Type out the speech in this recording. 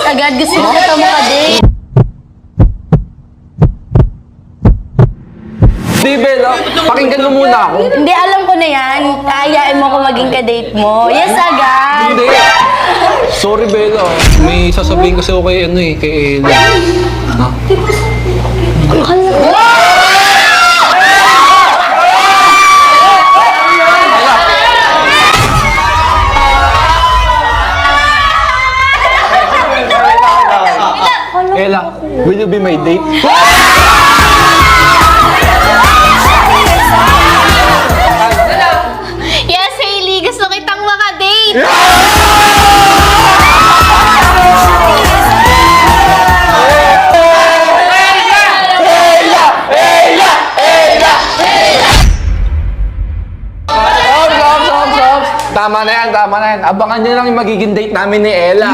agad. Gusto mo kita makadate. Di, Bella. Pakinggan mo muna ako. Hindi, alam ko na yan. Ayain mo ako maging kadate mo. Yes, agad. Hindi. Sorry, Bella. May sasabihin kasi ako kay kay Ella. Ha? Ella, will you be my date? Yes, Hailey. Gusto kitang makadate. Stop. Tama na yan. Abangan nyo lang yung magiging date namin ni Ella.